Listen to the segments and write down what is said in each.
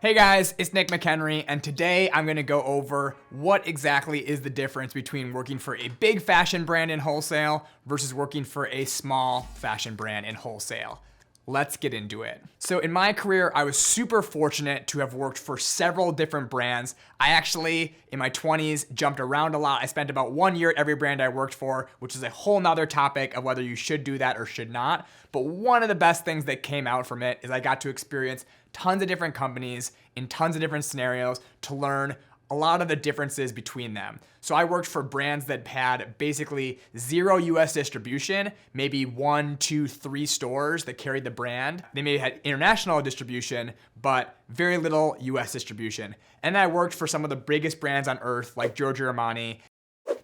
Hey guys, it's Nick McHenry, and today I'm going to go over what exactly is the difference between working for a big fashion brand in wholesale versus working for a small fashion brand in wholesale. Let's get into it. So in my career, I was super fortunate to have worked for several different brands. I actually, in my 20s, jumped around a lot. I spent about 1 year at every brand I worked for, which is a whole nother topic of whether you should do that or should not. But one of the best things that came out from it is I got to experience tons of different companies in tons of different scenarios to learn a lot of the differences between them. So I worked for brands that had basically zero US distribution, maybe 1, 2, 3 stores that carried the brand. They maybe had international distribution, but very little US distribution. And I worked for some of the biggest brands on earth like Giorgio Armani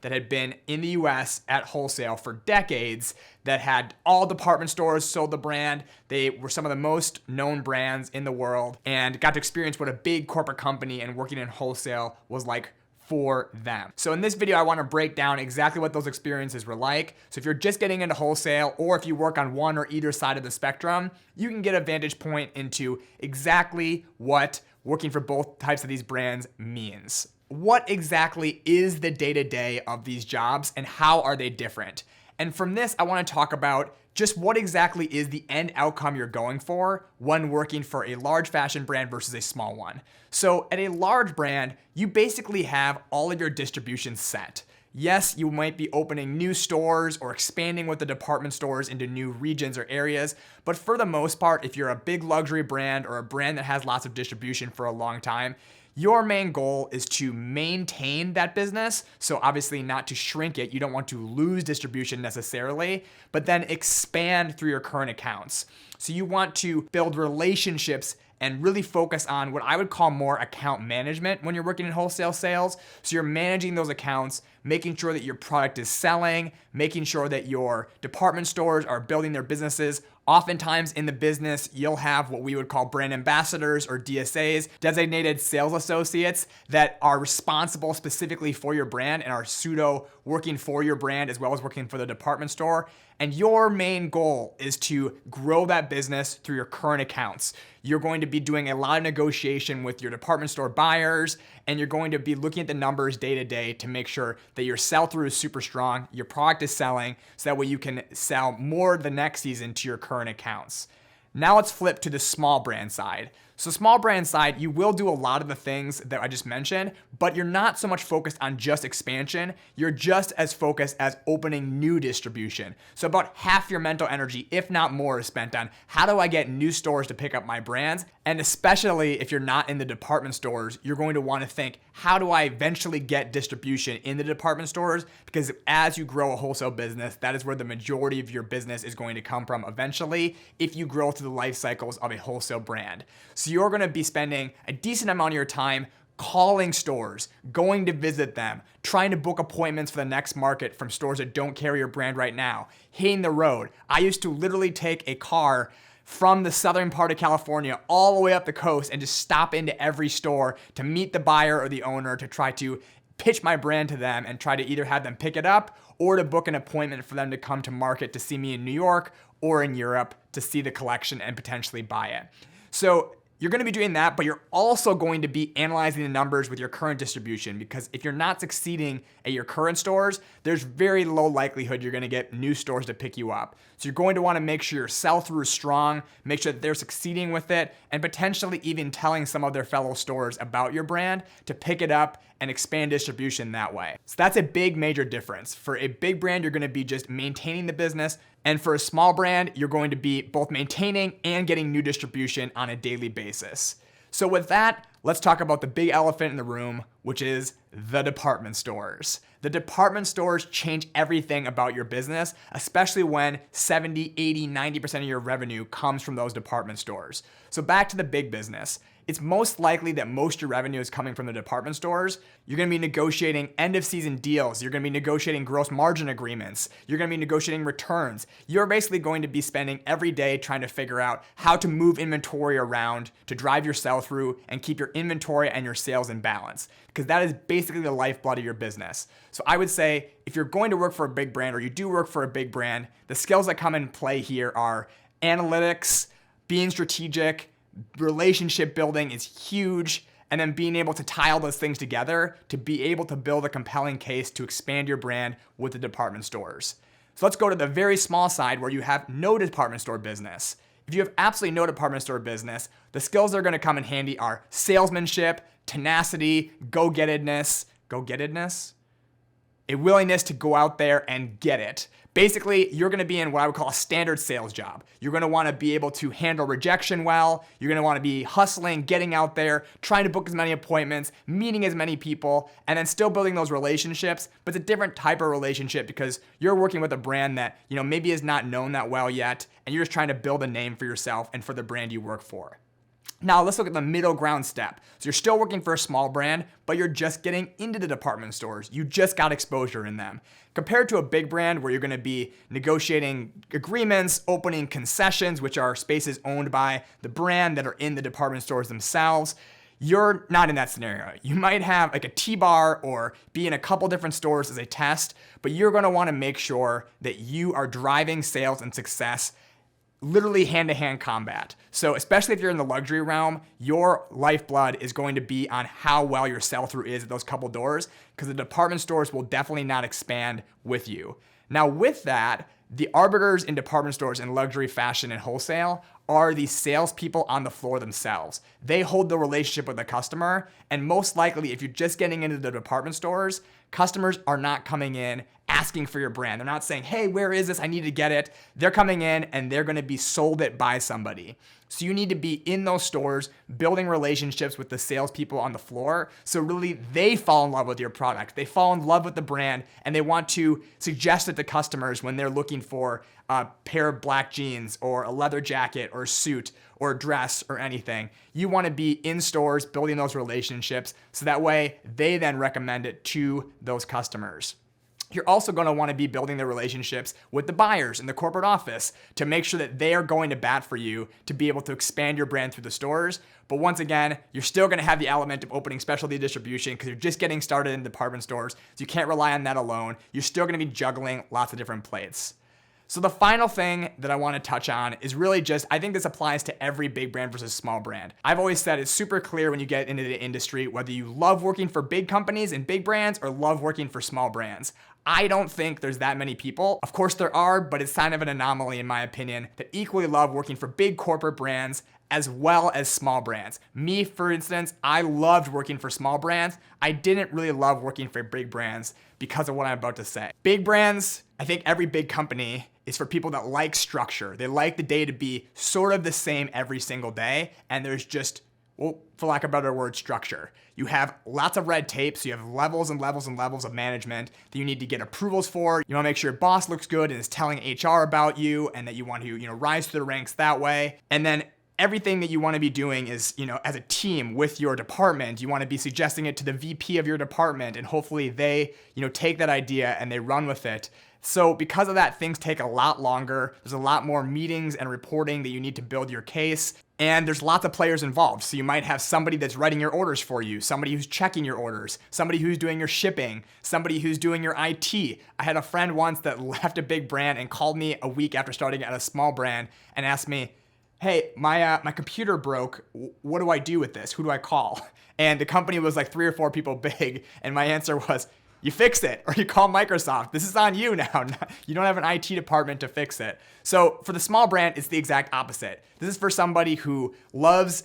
that had been in the US at wholesale for decades, that had all department stores sold the brand. They were some of the most known brands in the world and got to experience what a big corporate company and working in wholesale was like for them. So in this video, I want to break down exactly what those experiences were like. So if you're just getting into wholesale, or if you work on one or either side of the spectrum, you can get a vantage point into exactly what working for both types of these brands means. What exactly is the day-to-day of these jobs and how are they different? And from this, I want to talk about just what exactly is the end outcome you're going for when working for a large fashion brand versus a small one. So at a large brand, you basically have all of your distribution set. Yes, you might be opening new stores or expanding with the department stores into new regions or areas, but for the most part, if you're a big luxury brand or a brand that has lots of distribution for a long time, your main goal is to maintain that business. So obviously not to shrink it. You don't want to lose distribution necessarily, but then expand through your current accounts. So you want to build relationships and really focus on what I would call more account management when you're working in wholesale sales. So you're managing those accounts, making sure that your product is selling, making sure that your department stores are building their businesses. Oftentimes in the business, you'll have what we would call brand ambassadors or DSAs, designated sales associates, that are responsible specifically for your brand and are pseudo working for your brand as well as working for the department store. And your main goal is to grow that business through your current accounts. You're going to be doing a lot of negotiation with your department store buyers, and you're going to be looking at the numbers day to day to make sure that your sell-through is super strong, your product is selling, so that way you can sell more the next season to your current accounts. Now let's flip to the small brand side. So small brand side, you will do a lot of the things that I just mentioned, but you're not so much focused on just expansion. You're just as focused as opening new distribution. So about half your mental energy, if not more, is spent on how do I get new stores to pick up my brands? And especially if you're not in the department stores, you're going to want to think, how do I eventually get distribution in the department stores? Because as you grow a wholesale business, that is where the majority of your business is going to come from eventually, if you grow through the life cycles of a wholesale brand. So you're going to be spending a decent amount of your time calling stores, going to visit them, trying to book appointments for the next market from stores that don't carry your brand right now, hitting the road. I used to literally take a car from the southern part of California all the way up the coast and just stop into every store to meet the buyer or the owner, to try to pitch my brand to them and try to either have them pick it up or to book an appointment for them to come to market to see me in New York or in Europe to see the collection and potentially buy it. So you're going to be doing that, but you're also going to be analyzing the numbers with your current distribution, because if you're not succeeding at your current stores, there's very low likelihood you're going to get new stores to pick you up. So you're going to want to make sure your sell-through is strong, make sure that they're succeeding with it, and potentially even telling some of their fellow stores about your brand to pick it up and expand distribution that way. So that's a big major difference. For a big brand, you're going to be just maintaining the business. And for a small brand, you're going to be both maintaining and getting new distribution on a daily basis. So with that, let's talk about the big elephant in the room, which is the department stores. The department stores change everything about your business, especially when 70, 80, 90% of your revenue comes from those department stores. So back to the big business. It's most likely that most of your revenue is coming from the department stores. You're going to be negotiating end of season deals. You're going to be negotiating gross margin agreements. You're going to be negotiating returns. You're basically going to be spending every day trying to figure out how to move inventory around to drive your sell through and keep your inventory and your sales in balance, because that is basically the lifeblood of your business. So I would say if you're going to work for a big brand, or you do work for a big brand, the skills that come in play here are analytics, being strategic, Relationship building is huge. And then being able to tie all those things together to be able to build a compelling case to expand your brand with the department stores. So let's go to the very small side where you have no department store business. If you have absolutely no department store business, the skills that are going to come in handy are salesmanship, tenacity, go-gettedness, a willingness to go out there and get it. Basically, you're going to be in what I would call a standard sales job. You're going to want to be able to handle rejection well. You're going to want to be hustling, getting out there, trying to book as many appointments, meeting as many people, and then still building those relationships. But it's a different type of relationship because you're working with a brand that, maybe is not known that well yet, and you're just trying to build a name for yourself and for the brand you work for. Now let's look at the middle ground step. So you're still working for a small brand, but you're just getting into the department stores. You just got exposure in them. Compared to a big brand where you're going to be negotiating agreements, opening concessions, which are spaces owned by the brand that are in the department stores themselves, you're not in that scenario. You might have like a T-bar or be in a couple different stores as a test, but you're going to want to make sure that you are driving sales and success literally hand-to-hand combat. So especially if you're in the luxury realm, your lifeblood is going to be on how well your sell-through is at those couple doors, because the department stores will definitely not expand with you. Now with that, the arbiters in department stores in luxury fashion and wholesale are the salespeople on the floor themselves. They hold the relationship with the customer, and most likely if you're just getting into the department stores, customers are not coming in asking for your brand. They're not saying, hey, where is this? I need to get it. They're coming in and they're going to be sold it by somebody. So you need to be in those stores, building relationships with the salespeople on the floor. So really they fall in love with your product. They fall in love with the brand and they want to suggest it to customers when they're looking for a pair of black jeans or a leather jacket or a suit or a dress or anything. You want to be in stores building those relationships so that way they then recommend it to those customers. You're also going to want to be building the relationships with the buyers in the corporate office to make sure that they are going to bat for you to be able to expand your brand through the stores. But once again, you're still going to have the element of opening specialty distribution because you're just getting started in department stores. So you can't rely on that alone. You're still going to be juggling lots of different plates. So the final thing that I want to touch on is really just, I think this applies to every big brand versus small brand. I've always said it's super clear when you get into the industry, whether you love working for big companies and big brands or love working for small brands. I don't think there's that many people. Of course there are, but it's kind of an anomaly in my opinion that equally love working for big corporate brands as well as small brands. Me, for instance, I loved working for small brands. I didn't really love working for big brands because of what I'm about to say. Big brands, I think every big company is for people that like structure. They like the day to be sort of the same every single day, and there's just, well, for lack of a better word, structure. You have lots of red tape, so you have levels and levels and levels of management that you need to get approvals for. You want to make sure your boss looks good and is telling HR about you and that you want to, rise through the ranks that way. And then everything that you want to be doing is, as a team with your department, you want to be suggesting it to the VP of your department, and hopefully they, take that idea and they run with it. So because of that, things take a lot longer. There's a lot more meetings and reporting that you need to build your case. And there's lots of players involved. So you might have somebody that's writing your orders for you, somebody who's checking your orders, somebody who's doing your shipping, somebody who's doing your IT. I had a friend once that left a big brand and called me a week after starting at a small brand and asked me, hey, my computer broke. What do I do with this? Who do I call? And the company was like 3 or 4 people big. And my answer was, you fix it or you call Microsoft. This is on you now. You don't have an IT department to fix it. So for the small brand, it's the exact opposite. This is for somebody who loves,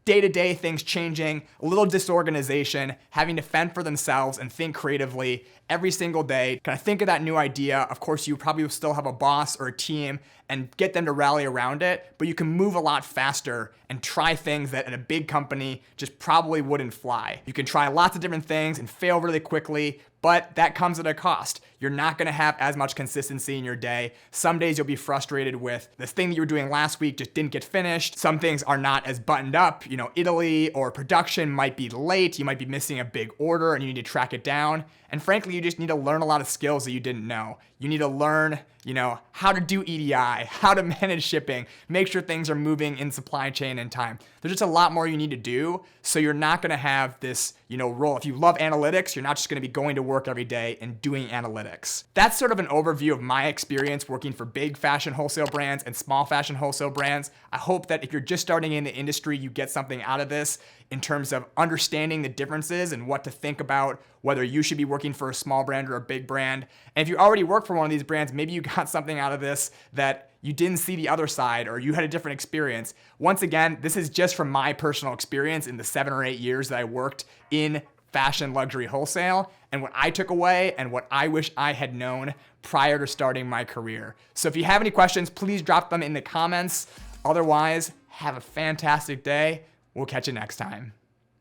day-to-day things changing, a little disorganization, having to fend for themselves and think creatively every single day. Kind of think of that new idea. Of course, you probably will still have a boss or a team and get them to rally around it, but you can move a lot faster and try things that in a big company just probably wouldn't fly. You can try lots of different things and fail really quickly, but that comes at a cost. You're not gonna have as much consistency in your day. Some days you'll be frustrated with this thing that you were doing last week just didn't get finished. Some things are not as buttoned up. Italy or production might be late. You might be missing a big order and you need to track it down. And frankly, you just need to learn a lot of skills that you didn't know. You need to learn, how to do EDI, how to manage shipping, make sure things are moving in supply chain and time. There's just a lot more you need to do. So you're not going to have this, role. If you love analytics, you're not just going to be going to work every day and doing analytics. That's sort of an overview of my experience working for big fashion wholesale brands and small fashion wholesale brands. I hope that if you're just starting in the industry, you get something out of this in terms of understanding the differences and what to think about, whether you should be working for a small brand or a big brand. And if you already work for one of these brands, maybe you got something out of this that you didn't see the other side, or you had a different experience. Once again, this is just from my personal experience in the 7 or 8 years that I worked in fashion luxury wholesale, and what I took away and what I wish I had known prior to starting my career. So if you have any questions, please drop them in the comments. Otherwise, have a fantastic day. We'll catch you next time.